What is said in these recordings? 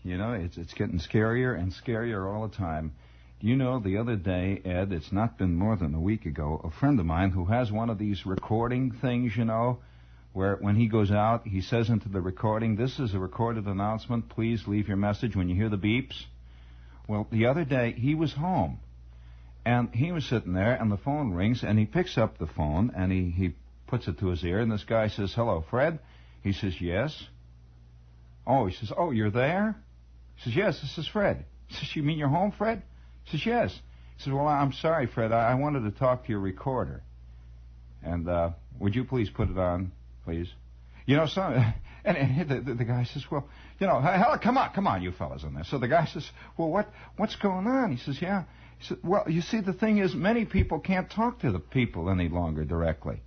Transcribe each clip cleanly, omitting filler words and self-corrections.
You know, it's getting scarier and scarier all the time. You know, the other day, Ed, it's not been more than a week ago, a friend of mine who has one of these recording things, you know, where when he goes out, he says into the recording, this is a recorded announcement, please leave your message when you hear the beeps. Well, the other day, he was home, and he was sitting there, and the phone rings, and he picks up the phone, and he puts it to his ear, and this guy says, hello, Fred? He says, yes. Oh, he says, oh, you're there? He says, yes, this is Fred. He says, you mean you're home, Fred? He says, yes. He says, well, I'm sorry, Fred. I wanted to talk to your recorder. And would you please put it on, please? You know, and the guy says, well, you know, hell, come on, you fellas in there. So the guy says, well, what's going on? He says, yeah. He said, well, you see, the thing is, many people can't talk to the people any longer directly.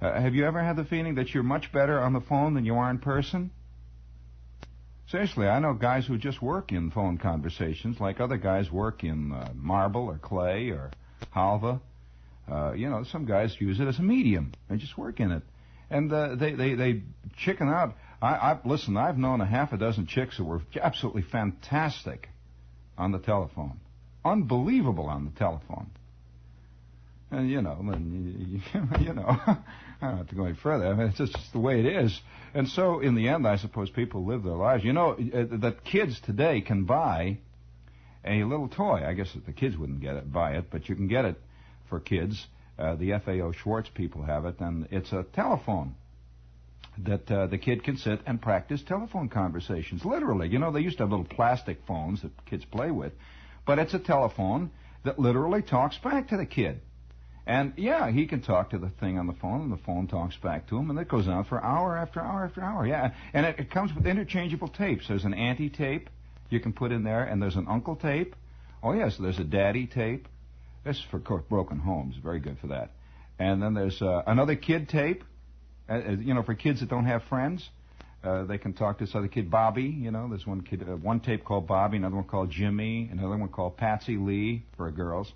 Have you ever had the feeling that you're much better on the phone than you are in person? Seriously, I know guys who just work in phone conversations, like other guys work in marble or clay or halva. You know, some guys use it as a medium. They just work in it. And they chicken out. Listen, I've known a half a dozen chicks who were absolutely fantastic on the telephone. Unbelievable on the telephone. And, you know, you know, I don't have to go any further. I mean, it's just the way it is. And so, in the end, I suppose people live their lives. You know, that kids today can buy a little toy. I guess the kids wouldn't buy it, but you can get it for kids. The FAO Schwartz people have it, and it's a telephone that the kid can sit and practice telephone conversations. Literally. You know, they used to have little plastic phones that kids play with, but it's a telephone that literally talks back to the kid. And, yeah, he can talk to the thing on the phone, and the phone talks back to him, and it goes on for hour after hour after hour, yeah. And it comes with interchangeable tapes. There's an auntie tape you can put in there, and there's an uncle tape. Oh, yes, there's a daddy tape. This is for broken homes. Very good for that. And then there's another kid tape, you know, for kids that don't have friends. They can talk to this other kid, Bobby. You know, there's one tape called Bobby, another one called Jimmy, another one called Patsy Lee for girls.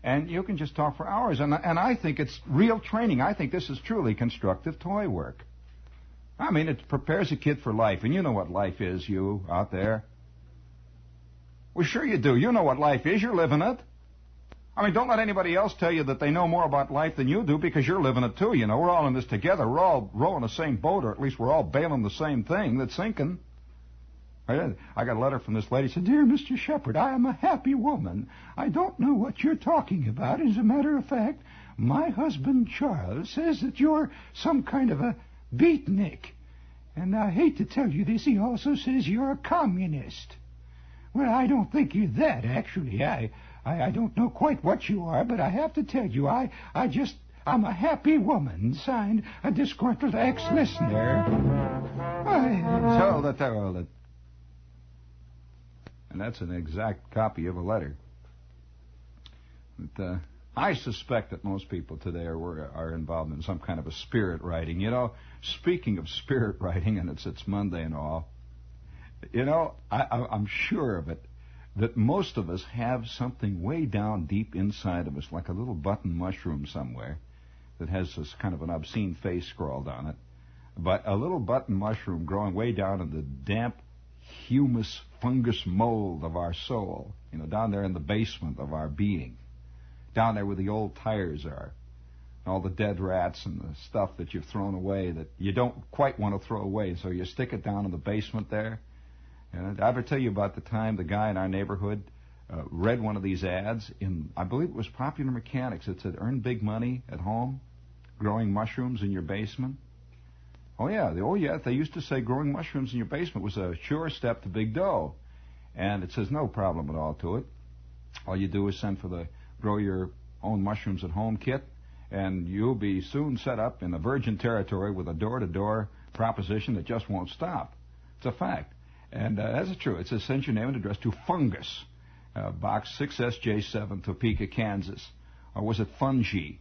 And you can just talk for hours. And I think it's real training. I think this is truly constructive toy work. I mean, it prepares a kid for life. And you know what life is, you out there. Well, sure you do. You know what life is. You're living it. I mean, don't let anybody else tell you that they know more about life than you do, because you're living it too. You know, we're all in this together. We're all rowing the same boat, or at least we're all bailing the same thing that's sinking. I got a letter from this lady. She said, dear Mr. Shepherd, I am a happy woman. I don't know what you're talking about. As a matter of fact, my husband Charles says that you're some kind of a beatnik. And I hate to tell you this, he also says you're a communist. Well, I don't think you're that, actually. I don't know quite what you are, but I have to tell you, I'm a happy woman. Signed, a disgruntled ex-listener. And that's an exact copy of a letter. But, I suspect that most people today are involved in some kind of a spirit writing. You know, speaking of spirit writing, and it's Monday and all, you know, I'm sure of it, that most of us have something way down deep inside of us, like a little button mushroom somewhere that has this kind of an obscene face scrawled on it. But a little button mushroom growing way down in the damp humus fungus mold of our soul, you know, down there in the basement of our being, down there where the old tires are, all the dead rats and the stuff that you've thrown away that you don't quite want to throw away, so you stick it down in the basement there. And did I ever tell you about the time the guy in our neighborhood read one of these ads in, I believe it was Popular Mechanics. It said, earn big money at home, growing mushrooms in your basement. Oh, yeah, they used to say growing mushrooms in your basement was a sure step to big dough. And it says no problem at all to it. All you do is send for the grow your own mushrooms at home kit, and you'll be soon set up in the virgin territory with a door-to-door proposition that just won't stop. It's a fact. And that's true. It says send your name and address to Fungus, Box 6SJ7, Topeka, Kansas. Or was it Fungi?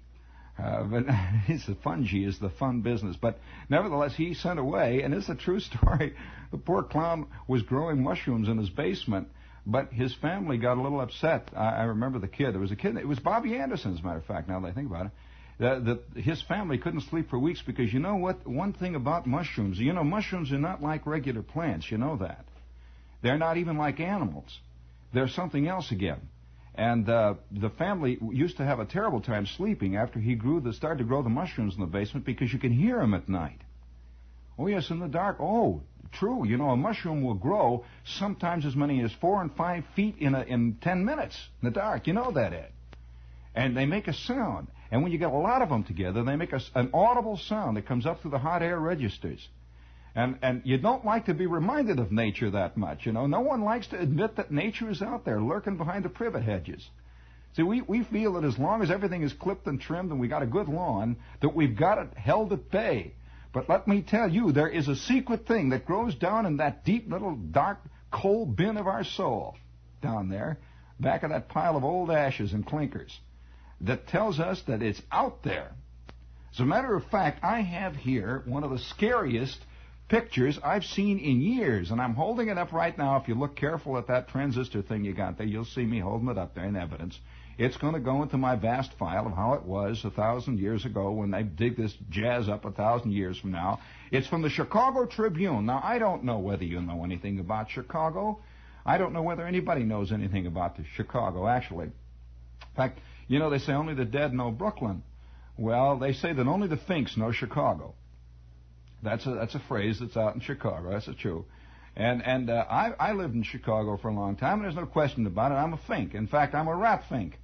But it's the Fungi is the fun business. But nevertheless, he sent away, and it's a true story. The poor clown was growing mushrooms in his basement, but his family got a little upset. I remember the kid. There was a kid. It was Bobby Anderson, as a matter of fact, now that I think about it. That his family couldn't sleep for weeks because, you know what, one thing about mushrooms, you know, mushrooms are not like regular plants, you know that. They're not even like animals. They're something else again. And the family used to have a terrible time sleeping after he started to grow the mushrooms in the basement because you can hear him at night. Oh, yes, in the dark. Oh, true. You know, a mushroom will grow sometimes as many as 4 and 5 feet in 10 minutes in the dark. You know that, Ed. And they make a sound. And when you get a lot of them together, they make an audible sound that comes up through the hot air registers. And you don't like to be reminded of nature that much, you know. No one likes to admit that nature is out there lurking behind the privet hedges. See, we feel that as long as everything is clipped and trimmed and we got a good lawn, that we've got it held at bay. But let me tell you, there is a secret thing that grows down in that deep little dark coal bin of our soul down there, back of that pile of old ashes and clinkers, that tells us that it's out there. As a matter of fact, I have here one of the scariest pictures I've seen in years, and I'm holding it up right now. If you look careful at that transistor thing you got there, you'll see me holding it up there in evidence. It's going to go into my vast file of how it was 1,000 years ago when they dig this jazz up 1,000 years from now. It's from the Chicago Tribune. Now, I don't know whether you know anything about Chicago. I don't know whether anybody knows anything about Chicago, actually. In fact, you know, they say only the dead know Brooklyn. Well, they say that only the Finks know Chicago. That's a phrase that's out in Chicago. That's true. And I lived in Chicago for a long time, and there's no question about it. I'm a Fink. In fact, I'm a rat Fink,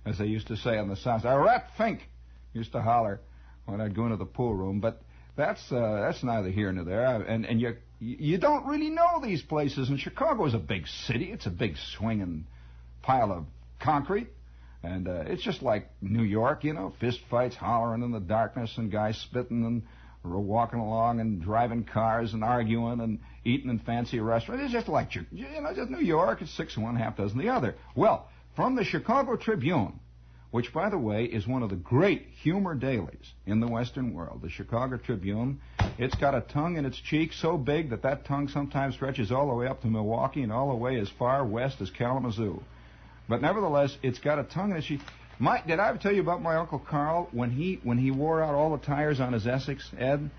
as they used to say on the South. A rat Fink, used to holler when I'd go into the pool room. But that's neither here nor there. And you don't really know these places. And Chicago is a big city. It's a big swinging pile of concrete. And it's just like New York, you know, fist fights, hollering in the darkness, and guys spitting and walking along and driving cars and arguing and eating in fancy restaurants. It's just like, just New York. It's 6 one, half dozen the other. Well, from the Chicago Tribune, which, by the way, is one of the great humor dailies in the Western world, the Chicago Tribune, it's got a tongue in its cheek so big that tongue sometimes stretches all the way up to Milwaukee and all the way as far west as Kalamazoo. But nevertheless, it's got a tongue in its cheek. Did I ever tell you about my Uncle Carl when he wore out all the tires on his Essex, Ed?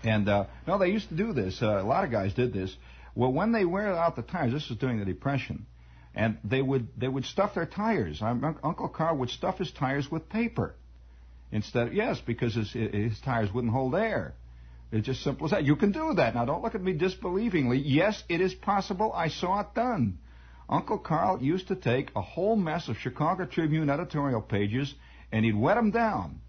And no, they used to do this. A lot of guys did this. Well, when they wear out the tires, this was during the Depression, and they would stuff their tires. Uncle Carl would stuff his tires with paper instead. Yes, because his tires wouldn't hold air. It's just simple as that. You can do that. Now, don't look at me disbelievingly. Yes, it is possible. I saw it done. Uncle Carl used to take a whole mess of Chicago Tribune editorial pages, and he'd wet them down.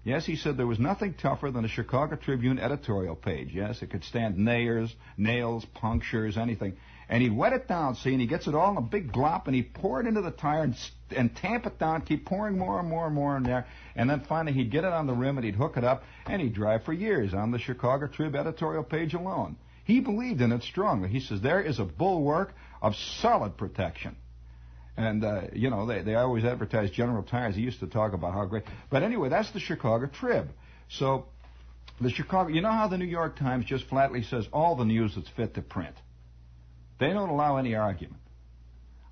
Yes, he said there was nothing tougher than a Chicago Tribune editorial page. Yes, it could stand nails, punctures, anything. And he'd wet it down, see, and he gets it all in a big glop, and he'd pour it into the tire and tamp it down, keep pouring more and more and more in there, and then finally he'd get it on the rim, and he'd hook it up, and he'd drive for years on the Chicago Trib editorial page alone. He believed in it strongly. He says there is a bulwark of solid protection. And, they always advertise General Tires. He used to talk about how great. But anyway, that's the Chicago Trib. So the Chicago, you know how the New York Times just flatly says all the news that's fit to print? They don't allow any argument.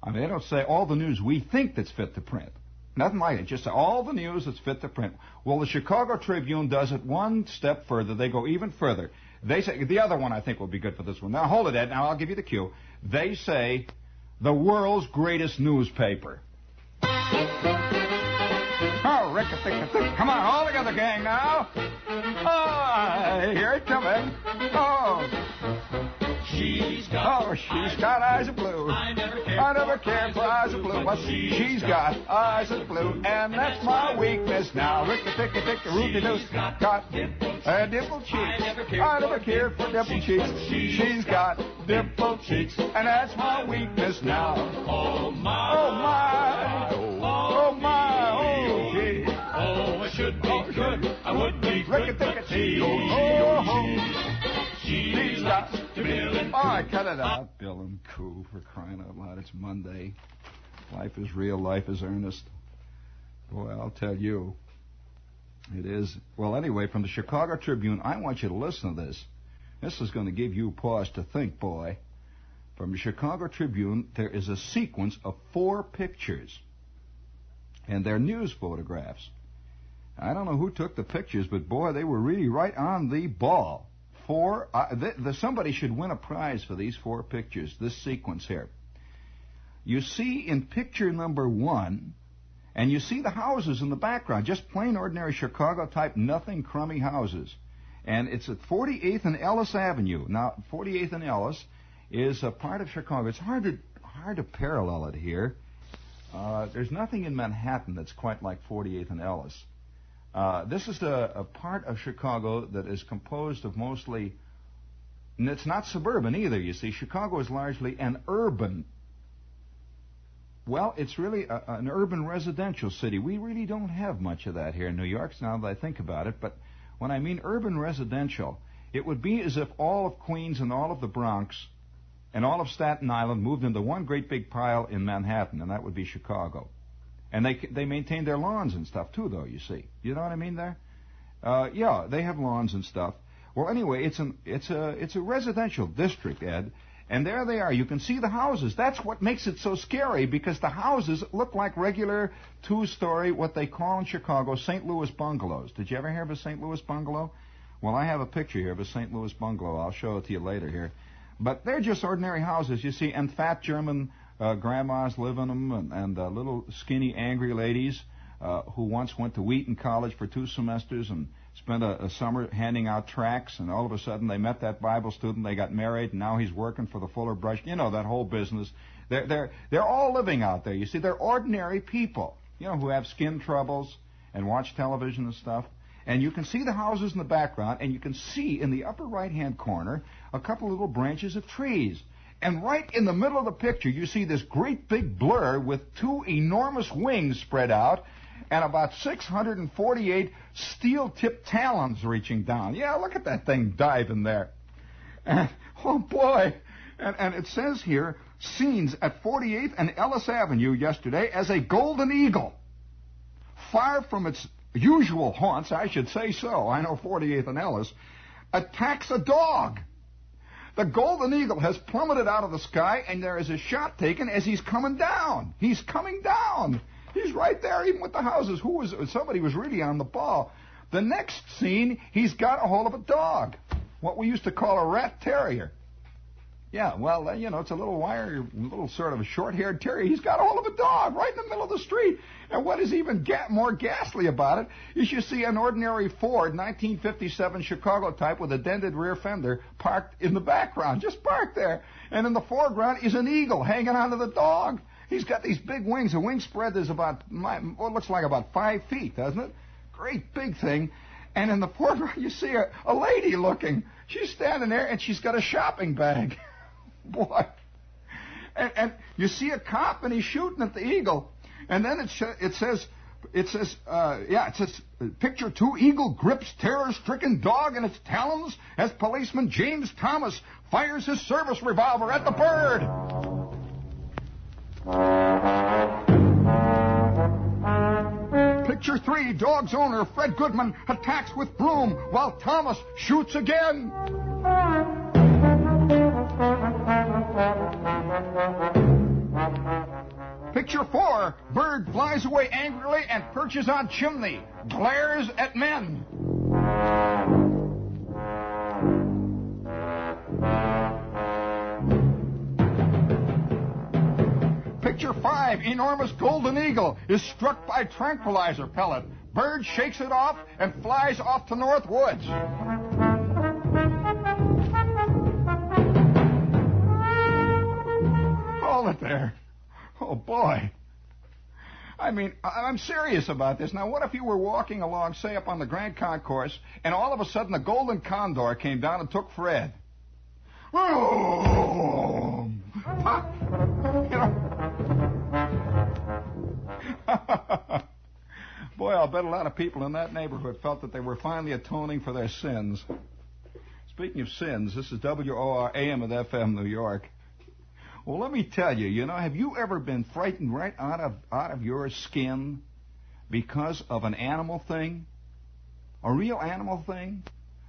I mean, they don't say all the news we think that's fit to print. Nothing like it. Just say all the news that's fit to print. Well, the Chicago Tribune does it one step further. They go even further. They say, the other one I think will be good for this one. Now, hold it, Ed. Now, I'll give you the cue. They say, the world's greatest newspaper. Oh, rick-a-tick-a-tick. Come on, all together, gang, now. Oh, here it comes. Oh. She's got eyes of blue. I never cared for eyes of blue. But she's got eyes of blue, and that's my weakness now. Rick-a-tick-a-tick-a-rooty-doo. Got dimple cheeks. I never cared for dimple cheeks. She's got dimple cheeks, and that's my weakness now. Oh my, oh my, oh my, oh gee. Oh, I should be good. I would be good, but she's got Bill and Coo. Oh, cut it out, Bill and Coo, for crying out loud. It's Monday. Life is real. Life is earnest. Boy, I'll tell you. It is. Well, anyway, from the Chicago Tribune, I want you to listen to this. This is going to give you pause to think, boy. From the Chicago Tribune, there is a sequence of 4 pictures. And they're news photographs. I don't know who took the pictures, but boy, they were really right on the ball. four. Somebody should win a prize for these four pictures, this sequence here. You see in picture number 1, and you see the houses in the background, just plain ordinary Chicago type, nothing crummy houses. And it's at 48th and Ellis Avenue. Now, 48th and Ellis is a part of Chicago. It's hard to parallel it here. There's nothing in Manhattan that's quite like 48th and Ellis. This is a part of Chicago that is composed of mostly, and it's not suburban either, you see. Chicago is largely an urban, well, it's really an urban residential city. We really don't have much of that here in New York, now that I think about it. But when I mean urban residential, it would be as if all of Queens and all of the Bronx and all of Staten Island moved into one great big pile in Manhattan, and that would be Chicago. And they maintain their lawns and stuff too, though, you see. You know what I mean there? Yeah, they have lawns and stuff. Well, anyway, it's a residential district, Ed. And there they are. You can see the houses. That's what makes it so scary, because the houses look like regular two-story, what they call in Chicago, St. Louis bungalows. Did you ever hear of a St. Louis bungalow? Well, I have a picture here of a St. Louis bungalow. I'll show it to you later here. But they're just ordinary houses, you see, and fat German grandmas live in them, and little skinny, angry ladies who once went to Wheaton College for 2 semesters and spent a summer handing out tracts, and all of a sudden they met that Bible student, they got married, and now he's working for the Fuller Brush. You know, that whole business. They're all living out there. You see, they're ordinary people, you know, who have skin troubles and watch television and stuff. And you can see the houses in the background, and you can see in the upper right-hand corner a couple little branches of trees. And right in the middle of the picture, you see this great big blur with 2 enormous wings spread out and about 648 steel-tipped talons reaching down. Yeah, look at that thing diving there. And, oh, boy. And it says here, scenes at 48th and Ellis Avenue yesterday as a golden eagle, far from its usual haunts, I should say so, I know 48th and Ellis, attacks a dog. The golden eagle has plummeted out of the sky, and there is a shot taken as he's coming down. He's coming down. He's right there, even with the houses. Somebody was really on the ball. The next scene, he's got a hold of a dog, what we used to call a rat terrier. Yeah, well, you know, it's a little sort of a short-haired terrier. He's got a hold of a dog right in the middle of the street. And what is even more ghastly about it is you see an ordinary Ford 1957 Chicago type with a dented rear fender parked in the background, just parked there. And in the foreground is an eagle hanging onto the dog. He's got these big wings. The wing spread is about, what looks like about 5 feet, doesn't it? Great big thing. And in the foreground you see a lady looking. She's standing there, and she's got a shopping bag. Boy. And you see a cop, and he's shooting at the eagle. And then it says, picture 2, eagle grips terror-stricken dog in its talons as policeman James Thomas fires his service revolver at the bird. Picture 3, dog's owner, Fred Goodman, attacks with broom while Thomas shoots again. Picture 4, bird flies away angrily and perches on chimney, glares at men. Picture 5, enormous golden eagle is struck by tranquilizer pellet. Bird shakes it off and flies off to North Woods. Hold it there. Oh, boy. I mean, I'm serious about this. Now, what if you were walking along, say, up on the Grand Concourse, and all of a sudden a golden condor came down and took Fred? Oh! You know. Boy, I'll bet a lot of people in that neighborhood felt that they were finally atoning for their sins. Speaking of sins, this is WOR AM at FM New York. Well, let me tell you, have you ever been frightened right out of your skin because of an animal thing? A real animal thing?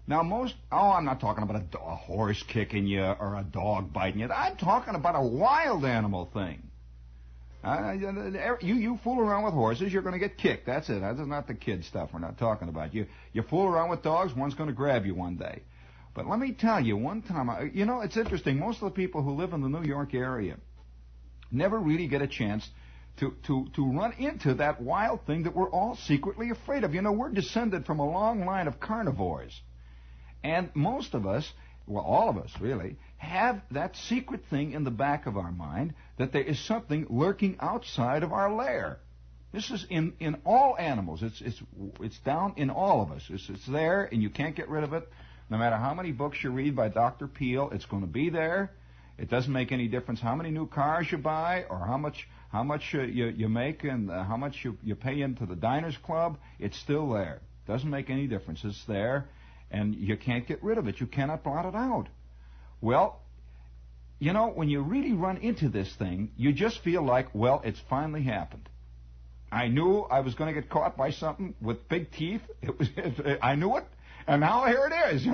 Now, I'm not talking about a horse kicking you or a dog biting you. I'm talking about a wild animal thing. You fool around with horses, you're going to get kicked. That's it. That's not the kid stuff we're not talking about. You fool around with dogs, one's going to grab you one day. But let me tell you, one time, it's interesting. Most of the people who live in the New York area never really get a chance to run into that wild thing that we're all secretly afraid of. We're descended from a long line of carnivores. And most of us, well, all of us really, have that secret thing in the back of our mind that there is something lurking outside of our lair. This is in all animals. It's down in all of us. It's there, and you can't get rid of it. No matter how many books you read by Dr. Peel, it's going to be there. It doesn't make any difference how many new cars you buy or how much you make and how much you pay into the Diners Club. It's still there. Doesn't make any difference. It's there, and you can't get rid of it. You cannot blot it out. Well, when you really run into this thing, you just feel like, well, it's finally happened. I knew I was going to get caught by something with big teeth. I knew it. And now here it is,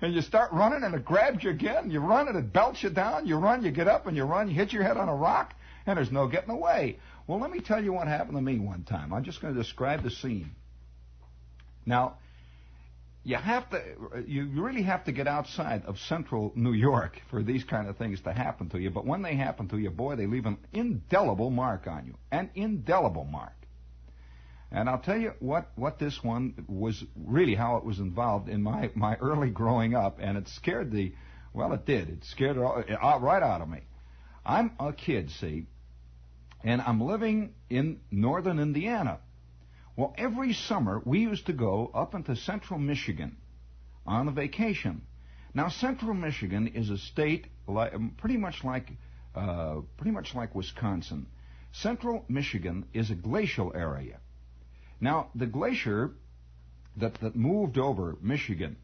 and you start running and it grabs you again. You run and it belts you down. You run, you get up and you run. You hit your head on a rock and there's no getting away. Well, let me tell you what happened to me one time. I'm just going to describe the scene. Now, you really have to get outside of central New York for these kind of things to happen to you. But when they happen to you, boy, they leave an indelible mark on you. An indelible mark. And I'll tell you what this one was really, how it was involved in my early growing up, and it scared it did. It scared it right out of me. I'm a kid, see, and I'm living in northern Indiana. Well, every summer we used to go up into central Michigan on a vacation. Now, central Michigan is a state pretty much like Wisconsin. Central Michigan is a glacial area. Now, the glacier that moved over Michigan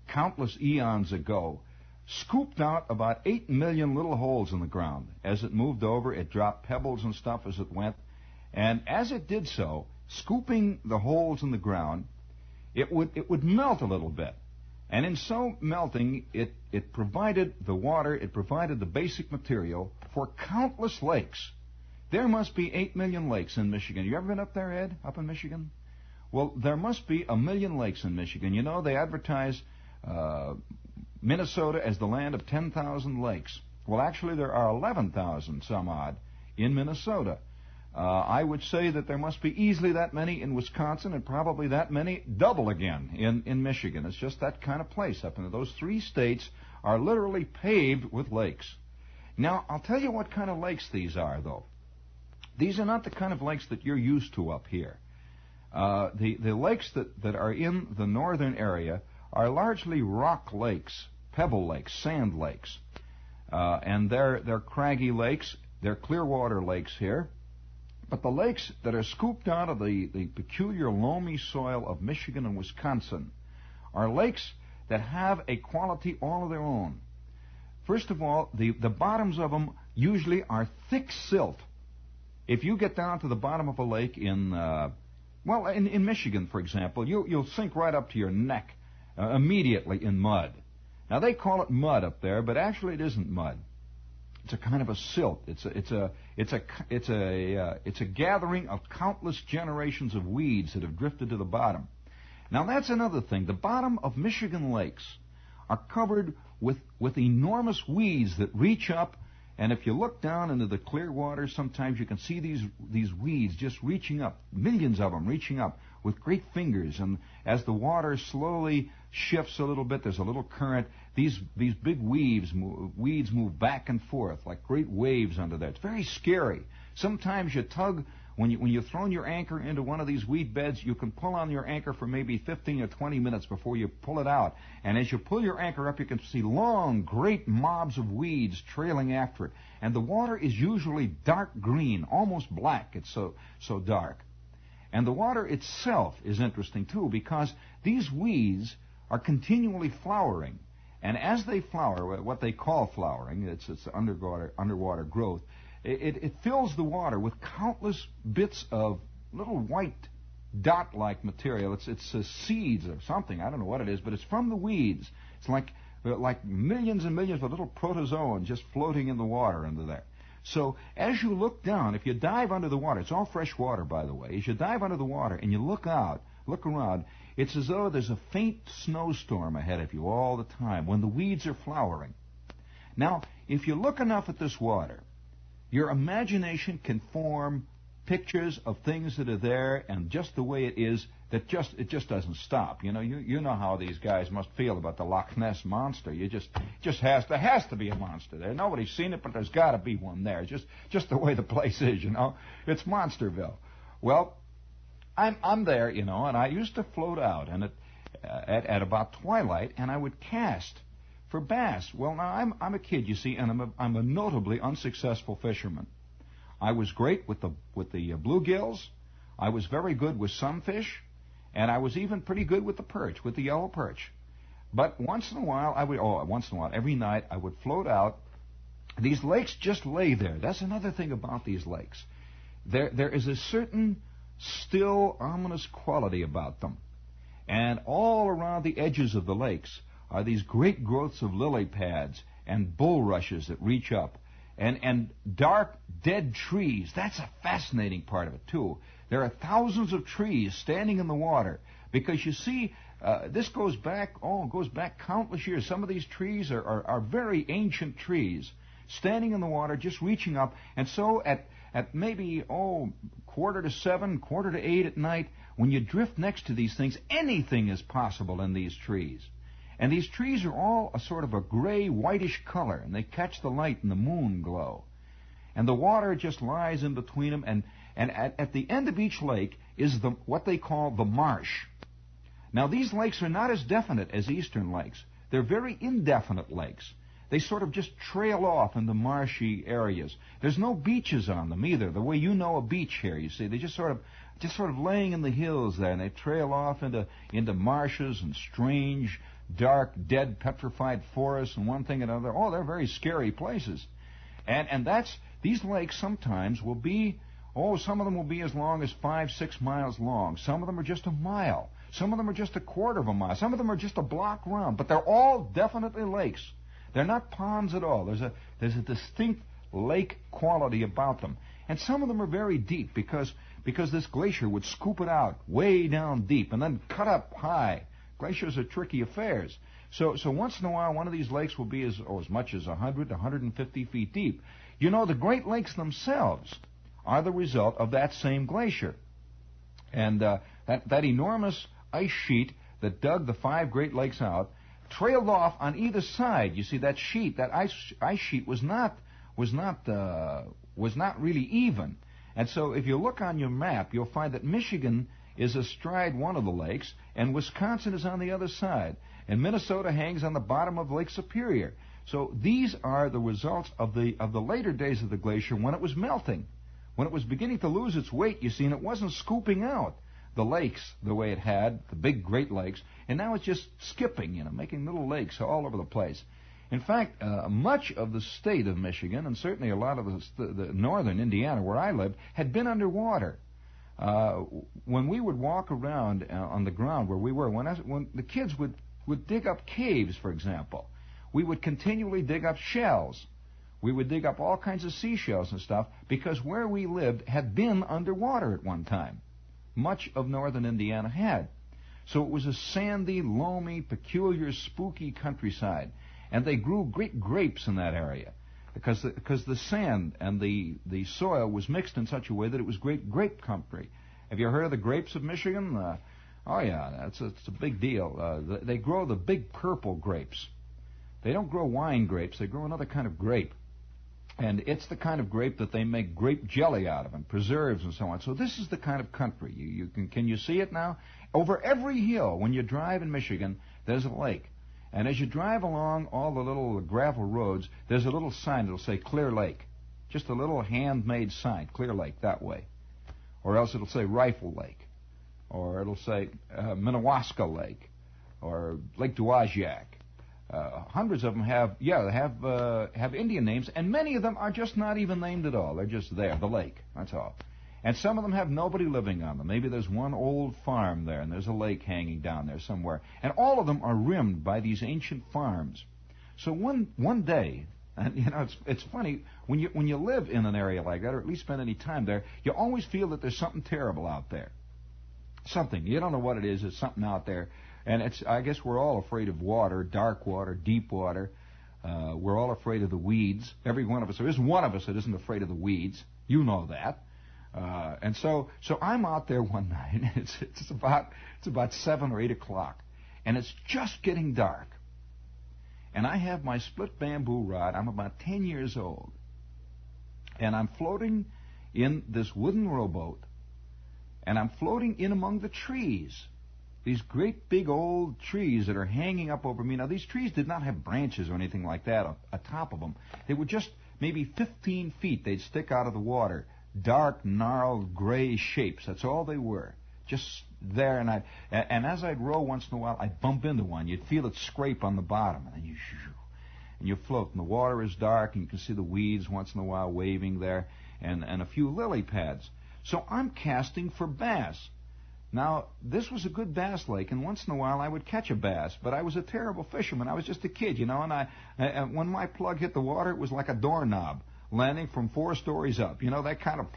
countless eons ago scooped out about 8 million little holes in the ground. As it moved over, it dropped pebbles and stuff as it went. And as it did so, scooping the holes in the ground, it would melt a little bit. And in so melting, it provided the water, it provided the basic material for countless lakes. There must be 8 million lakes in Michigan. You ever been up there, Ed, up in Michigan? Well, there must be 1 million lakes in Michigan. They advertise Minnesota as the land of 10,000 lakes. Well, actually, there are 11,000 some odd in Minnesota. I would say that there must be easily that many in Wisconsin and probably that many double again in Michigan. It's just that kind of place up in those three states are literally paved with lakes. Now, I'll tell you what kind of lakes these are, though. These are not the kind of lakes that you're used to up here. The lakes that are in the northern area are largely rock lakes, pebble lakes, sand lakes. And they're craggy lakes. They're clear water lakes here. But the lakes that are scooped out of the peculiar loamy soil of Michigan and Wisconsin are lakes that have a quality all of their own. First of all, the bottoms of them usually are thick silt. If you get down to the bottom of a lake in Michigan, for example, you'll sink right up to your neck immediately in mud. Now, they call it mud up there, but actually it isn't mud. It's a kind of a silt. It's a gathering of countless generations of weeds that have drifted to the bottom. Now, that's another thing. The bottom of Michigan lakes are covered with enormous weeds that reach up. And if you look down into the clear water, sometimes you can see these weeds just reaching up, millions of them reaching up with great fingers. And as the water slowly shifts a little bit, there's a little current. These big weeds move back and forth like great waves under there. It's very scary. Sometimes you tug. When you've thrown your anchor into one of these weed beds, you can pull on your anchor for maybe 15 or 20 minutes before you pull it out. And as you pull your anchor up, you can see long, great mobs of weeds trailing after it. And the water is usually dark green, almost black. It's so dark. And the water itself is interesting, too, because these weeds are continually flowering. And as they flower, what they call flowering, it's underwater growth, it fills the water with countless bits of little white dot-like material. It's seeds or something. I don't know what it is, but it's from the weeds. It's like millions and millions of little protozoans just floating in the water under there. So as you look down, if you dive under the water, it's all fresh water, by the way. As you dive under the water and you look around, It's as though there's a faint snowstorm ahead of you all the time when the weeds are flowering. Now, if you look enough at this water, your imagination can form pictures of things that are there and just the way it is, that it just doesn't stop. You know how these guys must feel about the Loch Ness monster. There has to be a monster there. Nobody's seen it, but there's got to be one there. Just the way the place is, It's Monsterville. Well, I'm there, and I used to float out and at about twilight, and I would cast for bass. Well, now I'm a kid, you see, and I'm a notably unsuccessful fisherman. I was great with the bluegills. I was very good with sunfish, and I was even pretty good with the perch, with the yellow perch. But once in a while, every night I would float out. These lakes just lay there. That's another thing about these lakes. There is a certain still, ominous quality about them. And all around the edges of the lakes are these great growths of lily pads and bulrushes that reach up. And dark, dead trees. That's a fascinating part of it, too. There are thousands of trees standing in the water because, you see, this goes back countless years. Some of these trees are very ancient trees standing in the water, just reaching up. And so at maybe, 6:45, 7:45 at night, when you drift next to these things, anything is possible in these trees. And these trees are all a sort of a gray, whitish color, and they catch the light and the moon glow. And the water just lies in between them, and at the end of each lake is what they call the marsh. Now, these lakes are not as definite as eastern lakes. They're very indefinite lakes. They sort of just trail off in the marshy areas. There's no beaches on them either, the way you know a beach here, you see. They just sort of laying in the hills there, and they trail off into marshes and strange, dark, dead, petrified forests and one thing and another. Oh, they're very scary places. And these lakes sometimes will be, some of them will be as long as 5-6 miles long. Some of them are just a mile. Some of them are just a quarter of a mile. Some of them are just a block round. But they're all definitely lakes. They're not ponds at all. There's a distinct lake quality about them. And some of them are very deep because this glacier would scoop it out way down deep and then cut up high. Glaciers are tricky affairs. So once in a while, one of these lakes will be as much as 100 to 150 feet deep. The Great Lakes themselves are the result of that same glacier. And that enormous ice sheet that dug the 5 Great Lakes out trailed off on either side. You see, that ice sheet was not really even. And so if you look on your map, you'll find that Michigan is astride one of the lakes, and Wisconsin is on the other side, and Minnesota hangs on the bottom of Lake Superior. So these are the results of the later days of the glacier when it was melting, when it was beginning to lose its weight, you see, and it wasn't scooping out the lakes the way it had, the big Great Lakes, and now it's just skipping, making little lakes all over the place. In fact, much of the state of Michigan, and certainly a lot of the northern Indiana where I lived, had been underwater. When we would walk around on the ground where we were, when the kids would dig up caves, for example, we would continually dig up shells. We would dig up all kinds of seashells and stuff because where we lived had been underwater at one time. Much of northern Indiana had. So it was a sandy, loamy, peculiar, spooky countryside. And they grew great grapes in that area because the sand and the soil was mixed in such a way that it was great grape country. Have you heard of the grapes of Michigan? Oh, yeah, it's a big deal. They grow the big purple grapes. They don't grow wine grapes. They grow another kind of grape. And it's the kind of grape that they make grape jelly out of and preserves and so on. So this is the kind of country. Can you see it now? Over every hill, when you drive in Michigan, there's a lake. And as you drive along all the little gravel roads, there's a little sign that'll say Clear Lake. Just a little handmade sign, Clear Lake, that way. Or else it'll say Rifle Lake. Or it'll say Minnewaska Lake. Or Lake Dowagiac. Hundreds of them have Indian names, and many of them are just not even named at all. They're just there, the lake, that's all. And some of them have nobody living on them. Maybe there's one old farm there, and there's a lake hanging down there somewhere. And all of them are rimmed by these ancient farms. So one day, and it's funny, when you live in an area like that, or at least spend any time there, you always feel that there's something terrible out there. something. You don't know what it is. It's something out there. And I guess we're all afraid of water, dark water, deep water. We're all afraid of the weeds. Every one of us. There isn't one of us that isn't afraid of the weeds. You know that. And so I'm out there one night. It's about 7 or 8 o'clock, and it's just getting dark. And I have my split bamboo rod. I'm about 10 years old, and I'm floating in this wooden rowboat, and I'm floating in among the trees. These great big old trees that are hanging up over me. Now, these trees did not have branches or anything like that atop of them. They were just maybe 15 feet. They'd stick out of the water. Dark, gnarled, gray shapes. That's all they were. Just there. And as I'd row once in a while, I'd bump into one. You'd feel it scrape on the bottom. And then you float. And the water is dark, and you can see the weeds once in a while waving there, and a few lily pads. So I'm casting for bass. Now, this was a good bass lake, and once in a while I would catch a bass, but I was a terrible fisherman. I was just a kid, and when my plug hit the water, it was like a doorknob landing from 4 stories up. That kind of...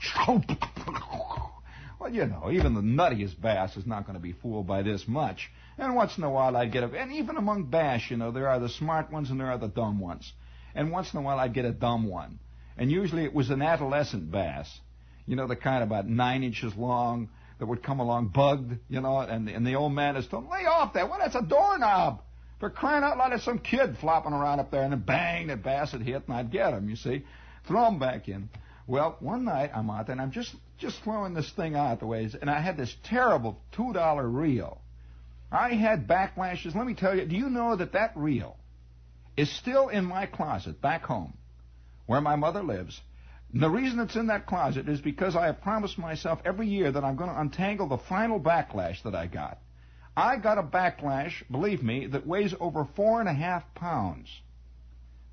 Well, even the nuttiest bass is not going to be fooled by this much. And once in a while I'd get and even among bass, there are the smart ones and there are the dumb ones. And once in a while I'd get a dumb one. And usually it was an adolescent bass, the kind about 9 inches long, that would come along bugged, and the old man is told, lay off that. Well, that's a doorknob. For crying out loud, there's some kid flopping around up there, and then bang, that bass would hit, and I'd get him, you see. Throw him back in. Well, one night I'm out there, and I'm just throwing this thing out the ways, and I had this terrible $2 reel. I had backlashes. Let me tell you, do you know that reel is still in my closet back home, where my mother lives? And the reason it's in that closet is because I have promised myself every year that I'm going to untangle the final backlash that I got. I got a backlash, believe me, that weighs over 4.5 pounds.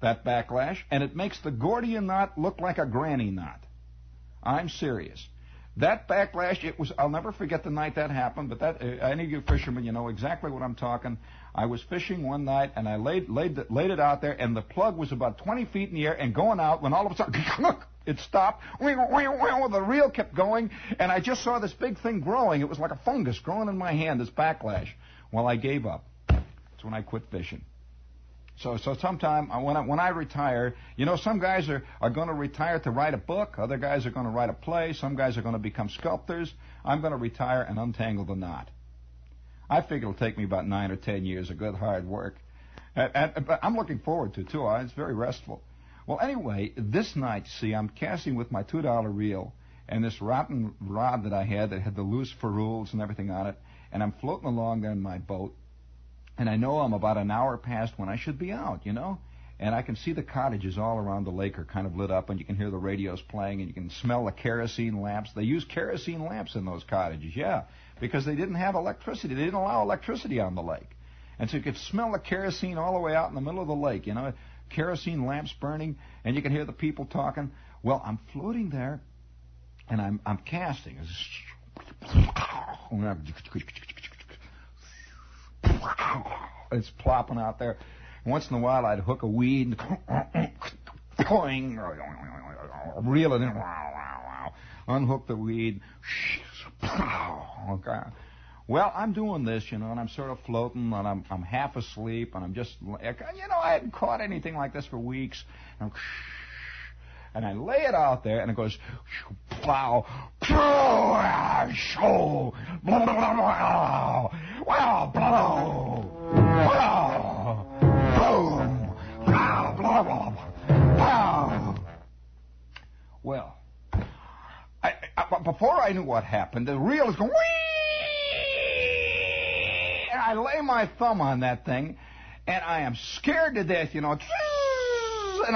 That backlash, and it makes the Gordian knot look like a granny knot. I'm serious. That backlash, I'll never forget the night that happened, but any of you fishermen, you know exactly what I'm talking. I was fishing one night, and I laid it out there, and the plug was about 20 feet in the air and going out when all of a sudden, it stopped. The reel kept going, and I just saw this big thing growing. It was like a fungus growing in my hand, this backlash. Well, I gave up. That's when I quit fishing. So sometime when I retire, some guys are going to retire to write a book. Other guys are going to write a play. Some guys are going to become sculptors. I'm going to retire and untangle the knot. I figure it'll take me about 9 or 10 years of good hard work. But I'm looking forward to it, too. It's very restful. Well, anyway, this night, see, I'm casting with my $2 reel and this rotten rod that I had that had the loose ferrules and everything on it, and I'm floating along there in my boat. And I know I'm about an hour past when I should be out, And I can see the cottages all around the lake are kind of lit up, and you can hear the radios playing, and you can smell the kerosene lamps. They use kerosene lamps in those cottages, yeah, because they didn't have electricity. They didn't allow electricity on the lake. And so you could smell the kerosene all the way out in the middle of the lake, kerosene lamps burning, and you can hear the people talking. Well, I'm floating there, and I'm casting. It's plopping out there. Once in a while, I'd hook a weed, reel it in, unhook the weed. Okay. Well, I'm doing this, and I'm sort of floating, and I'm half asleep, and I'm just, I hadn't caught anything like this for weeks. And I lay it out there, and it goes, plow, show, blow, wow, blow, wow, boom, wow, blah, blah, wow. Well, before I knew what happened, the reel is going, and I lay my thumb on that thing, and I am scared to death, and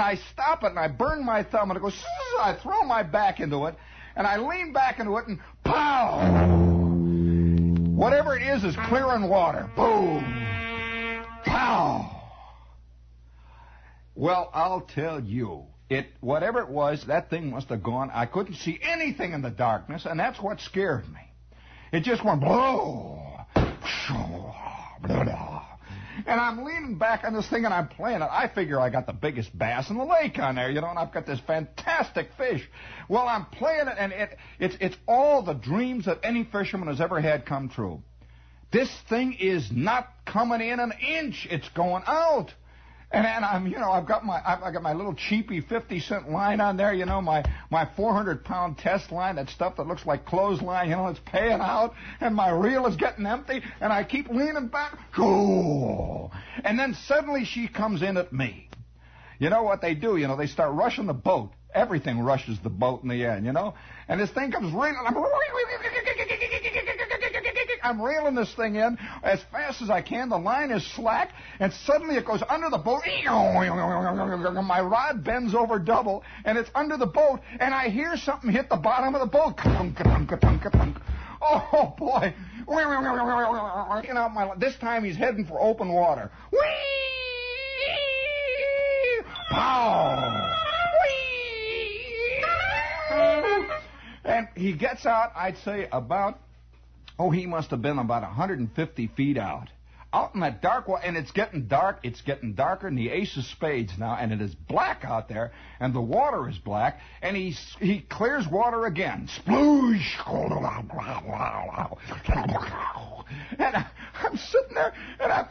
I stop it, and I burn my thumb, and it goes, I throw my back into it, and I lean back into it, and pow! Whatever it is clearing water. Boom! Pow! Well, I'll tell you, whatever it was, that thing must have gone. I couldn't see anything in the darkness, and that's what scared me. It just went blow, And I'm leaning back on this thing, and I'm playing it. I figure I got the biggest bass in the lake on there, and I've got this fantastic fish. Well, I'm playing it, and it's all the dreams that any fisherman has ever had come true. This thing is not coming in an inch. It's going out. And I've got my little cheapy 50-cent line on there, my 400-pound test line, that stuff that looks like clothesline, it's paying out, and my reel is getting empty, and I keep leaning back. Oh! And then suddenly she comes in at me. You know what they do? They start rushing the boat. Everything rushes the boat in the end, And this thing comes reeling. I'm reeling this thing in as fast as I can. The line is slack, and suddenly it goes under the boat. My rod bends over double, and it's under the boat, and I hear something hit the bottom of the boat. Oh, boy. This time he's heading for open water. Pow! And he gets out, I'd say, he must have been about 150 feet out in that dark water, and it's getting dark. It's getting darker than the ace of spades now, and it is black out there, and the water is black, and he clears water again. Sploosh! And I'm sitting there,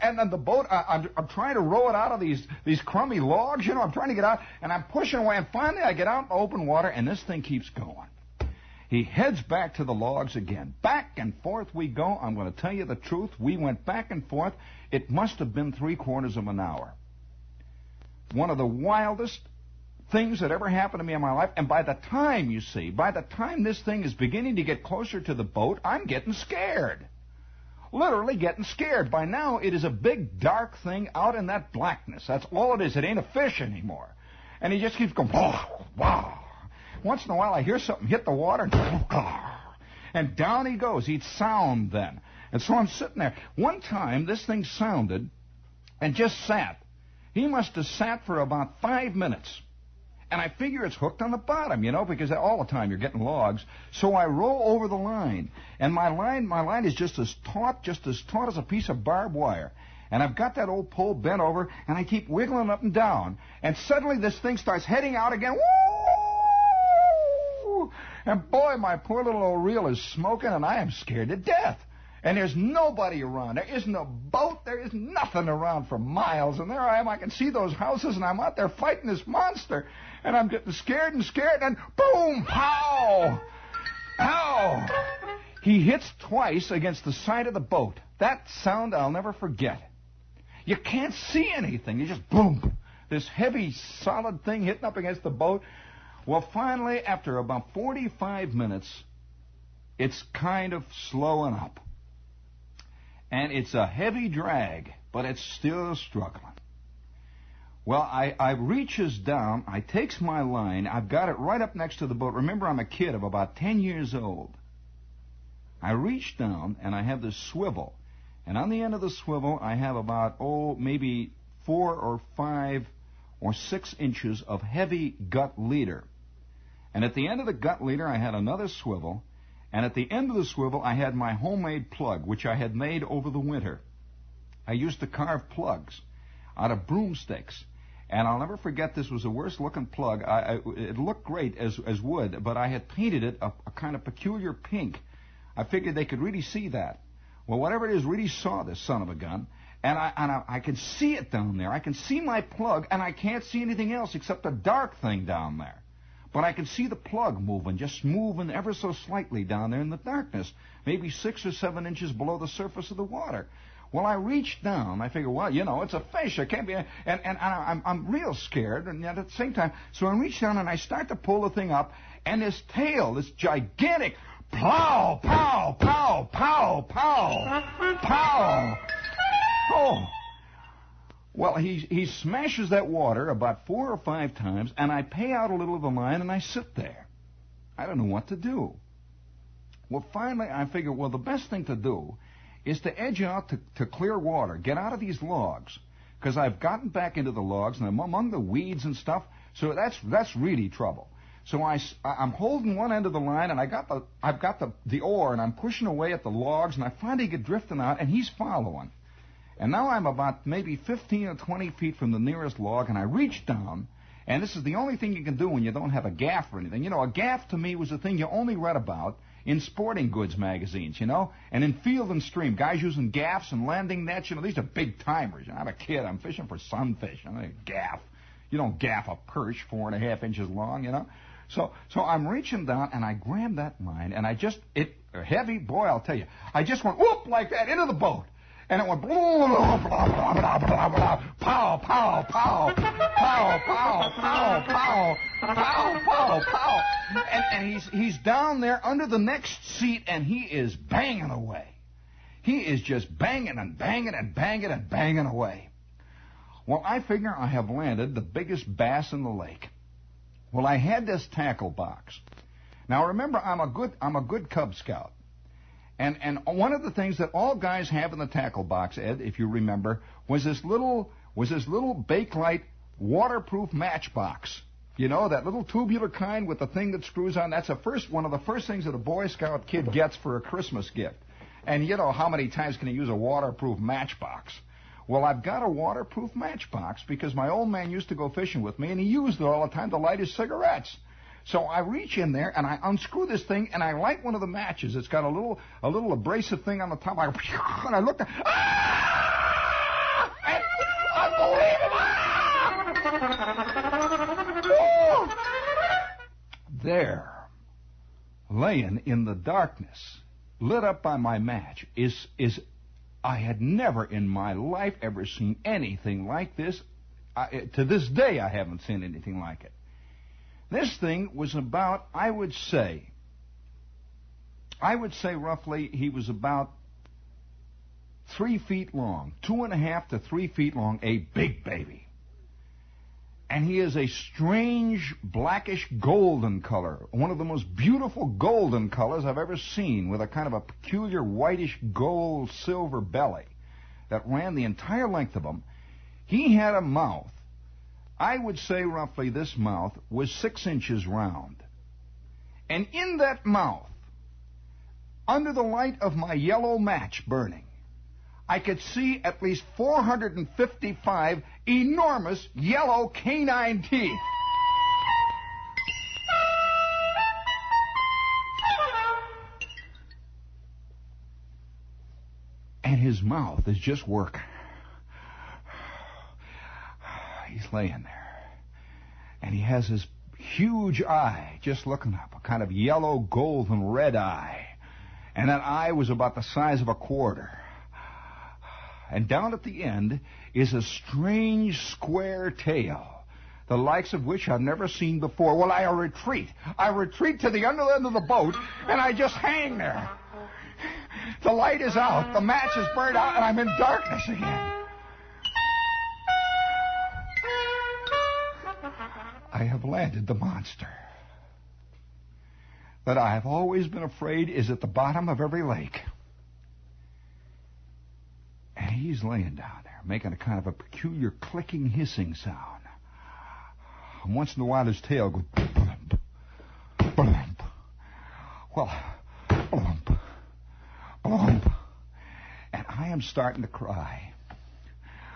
and the boat, I'm trying to row it out of these crummy logs, I'm trying to get out, and I'm pushing away, and finally I get out in open water, and this thing keeps going. He heads back to the logs again. Back and forth we go. I'm going to tell you the truth. We went back and forth. It must have been 3/4 of an hour. One of the wildest things that ever happened to me in my life. And by the time this thing is beginning to get closer to the boat, I'm getting scared. Literally getting scared. By now, it is a big, dark thing out in that blackness. That's all it is. It ain't a fish anymore. And he just keeps going, wow, wow. Once in a while, I hear something hit the water, and down he goes. He'd sound then. And so I'm sitting there. One time, this thing sounded and just sat. He must have sat for about 5 minutes. And I figure it's hooked on the bottom, because all the time you're getting logs. So I roll over the line. And my line is just as taut as a piece of barbed wire. And I've got that old pole bent over, and I keep wiggling up and down. And suddenly this thing starts heading out again. Woo! And boy, my poor little old reel is smoking, and I am scared to death. And there's nobody around. There isn't a boat. There is nothing around for miles. And there I am. I can see those houses, and I'm out there fighting this monster. And I'm getting scared, and boom, pow! Pow! He hits twice against the side of the boat. That sound I'll never forget. You can't see anything. You just boom. This heavy, solid thing hitting up against the boat. Well, finally, after about 45 minutes, it's kind of slowing up. And it's a heavy drag, but it's still struggling. Well, I reaches down, I takes my line, I've got it right up next to the boat. Remember, I'm a kid of about 10 years old. I reach down, and I have this swivel. And on the end of the swivel, I have about, maybe 4 or 5 or 6 inches of heavy gut leader. And at the end of the gut leader, I had another swivel. And at the end of the swivel, I had my homemade plug, which I had made over the winter. I used to carve plugs out of broomsticks. And I'll never forget, this was the worst-looking plug. It looked great as wood, but I had painted it a kind of peculiar pink. I figured they could really see that. Well, whatever it is really saw this son of a gun. And I can see it down there. I can see my plug, and I can't see anything else except a dark thing down there. But I can see the plug moving, just moving ever so slightly down there in the darkness, maybe 6 or 7 inches below the surface of the water. Well, I reached down. I figure, it's a fish. It can't be. And I'm real scared, and yet at the same time, so I reach down and I start to pull the thing up, and this tail, this gigantic, plow, pow, pow, pow, pow, pow. Oh. Well, he smashes that water about 4 or 5 times, and I pay out a little of the line, and I sit there. I don't know what to do. Well, finally, I figure, the best thing to do is to edge out to clear water, get out of these logs, because I've gotten back into the logs, and I'm among the weeds and stuff, so that's really trouble. So I'm holding one end of the line, and I've got the oar, and I'm pushing away at the logs, and I finally get drifting out, and he's following. And now I'm about maybe 15 or 20 feet from the nearest log, and I reach down, and this is the only thing you can do when you don't have a gaff or anything. You know, a gaff to me was a thing you only read about in sporting goods magazines, you know, and in Field and Stream. Guys using gaffs and landing nets, you know, these are big timers. I'm a kid. I'm fishing for sunfish. I'm a gaff. You don't gaff a perch 4.5 inches long, you know. So I'm reaching down, and I grab that line, and heavy, boy, I'll tell you. I just went whoop like that into the boat. And it went blah, blah, blah, blah, blah, blah, blah, pow, pow, pow, pow, pow, pow, pow, pow, pow, pow. And he's down there under the next seat, and he is banging away. He is just banging and banging and banging and banging away. Well, I figure I have landed the biggest bass in the lake. Well, I had this tackle box. Now, remember, I'm a good Cub Scout. And one of the things that all guys have in the tackle box, Ed, if you remember, was this little Bakelite waterproof matchbox. You know, that little tubular kind with the thing that screws on. That's one of the first things that a Boy Scout kid gets for a Christmas gift. And you know, how many times can he use a waterproof matchbox? Well, I've got a waterproof matchbox because my old man used to go fishing with me, and he used it all the time to light his cigarettes. So I reach in there, and I unscrew this thing, and I light one of the matches. It's got a little abrasive thing on the top. And I looked at, unbelievable! There, laying in the darkness, lit up by my match, is I had never in my life ever seen anything like this. To this day, I haven't seen anything like it. This thing was about, I would say roughly he was about 3 feet long, 2.5 to 3 feet long, a big baby. And he is a strange blackish golden color, one of the most beautiful golden colors I've ever seen, with a kind of a peculiar whitish gold silver belly that ran the entire length of him. He had a mouth. I would say roughly this mouth was 6 inches round. And in that mouth, under the light of my yellow match burning, I could see at least 455 enormous yellow canine teeth. And his mouth is just working. He's laying there, and he has this huge eye just looking up, a kind of yellow, golden, red eye. And that eye was about the size of a quarter. And down at the end is a strange square tail, the likes of which I've never seen before. Well, I retreat to the under end of the boat, and I just hang there. The light is out, the match is burned out, and I'm in darkness again. I have landed the monster that I have always been afraid is at the bottom of every lake. And he's laying down there, making a kind of a peculiar clicking, hissing sound. And once in a while his tail goes blump, blump. Well, blump, blump. And I am starting to cry.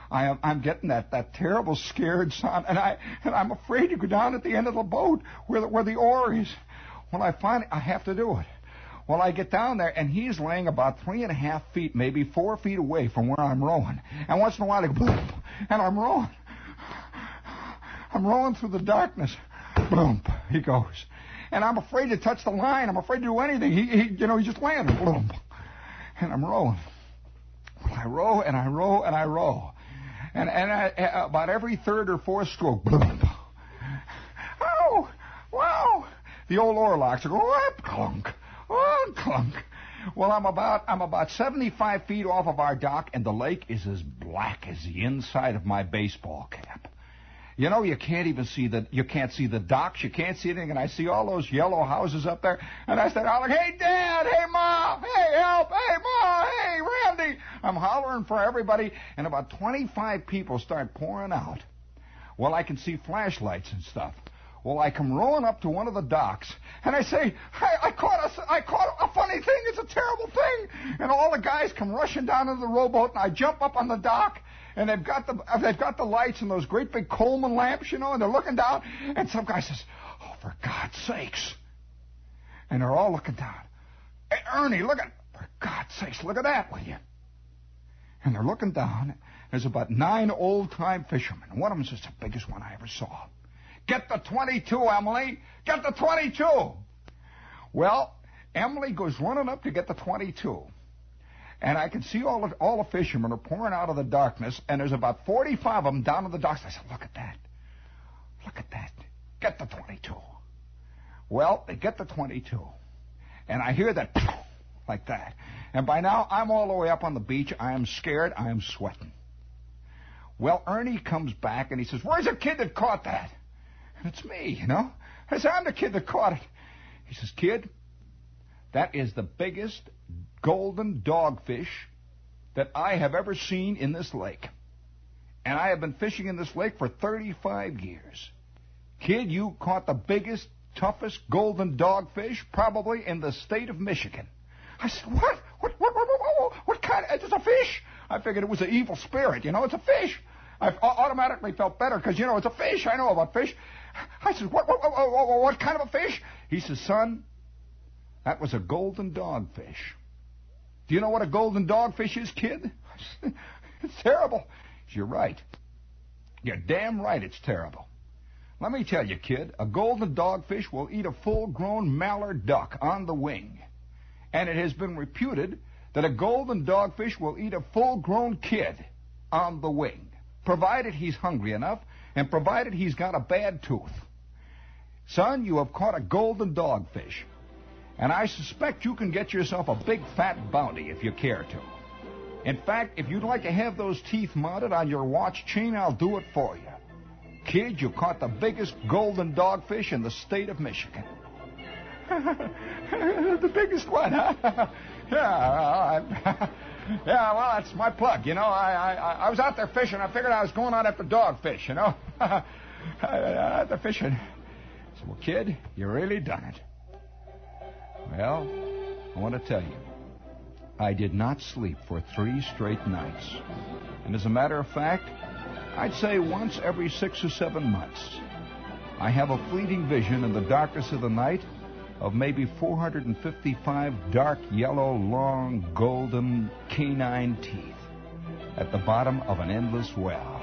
I'm getting that terrible scared sound, and I'm afraid to go down at the end of the boat where the oar is. Well, I have to do it. Well, I get down there, and he's laying about 3.5 feet, maybe 4 feet away from where I'm rowing. And once in a while, I go, boom, and I'm rowing. I'm rowing through the darkness. Boom, he goes. And I'm afraid to touch the line. I'm afraid to do anything. He's just laying there. Boom. And I'm rowing. Well, I row, and I row, and I row. And about every third or fourth stroke, boom. Oh, wow. The old oar locks are going, clunk, clunk. Well, I'm about 75 feet off of our dock, and the lake is as black as the inside of my baseball cap. You know, you can't see the docks, you can't see anything, and I see all those yellow houses up there, and I start hollering, hey, Dad, hey, Mom, hey, help, hey, Mom, hey, Randy. I'm hollering for everybody, and about 25 people start pouring out. Well, I can see flashlights and stuff. Well, I come rowing up to one of the docks, and I say, I caught a funny thing. It's a terrible thing. And all the guys come rushing down into the rowboat, and I jump up on the dock, and they've got the lights and those great big Coleman lamps, and they're looking down, and some guy says, "Oh, for God's sakes!" And they're all looking down. "Hey, Ernie, for God's sakes, look at that, will you?" And they're looking down. There's about 9 old-time fishermen. One of them's just the biggest one I ever saw. "Get the 22, Emily! Get the 22!" Well, Emily goes running up to get the 22. And I can see all the fishermen are pouring out of the darkness, and there's about 45 of them down in the docks. I said, "Look at that. Look at that. Get the 22. Well, they get the 22. And I hear that like that. And by now, I'm all the way up on the beach. I am scared. I am sweating. Well, Ernie comes back, and he says, "Where's the kid that caught that?" And it's me, I said, "I'm the kid that caught it." He says, "Kid, that is the biggest golden dogfish that I have ever seen in this lake. And I have been fishing in this lake for 35 years. Kid, you caught the biggest, toughest golden dogfish probably in the state of Michigan." I said, "What? What kind of... It's a fish?" I figured it was an evil spirit, it's a fish. I automatically felt better because, it's a fish. I know about fish. I said, what kind of a fish? He says, "Son, that was a golden dogfish." "Do you know what a golden dogfish is, kid?" I said, "It's terrible." He said, "You're right. You're damn right it's terrible. Let me tell you, kid, a golden dogfish will eat a full-grown mallard duck on the wing. And it has been reputed that a golden dogfish will eat a full-grown kid on the wing, provided he's hungry enough and provided he's got a bad tooth. Son, you have caught a golden dogfish, and I suspect you can get yourself a big fat bounty if you care to. In fact, if you'd like to have those teeth mounted on your watch chain, I'll do it for you. Kid, you caught the biggest golden dogfish in the state of Michigan." The biggest one, huh? Yeah, well, that's my plug, I was out there fishing. I figured I was going out after dogfish, Out there fishing. I said, "Well, kid, you really done it." Well, I want to tell you, I did not sleep for 3 straight nights. And as a matter of fact, I'd say once every 6 or 7 months, I have a fleeting vision in the darkness of the night of maybe 455 dark yellow, long, golden canine teeth at the bottom of an endless well.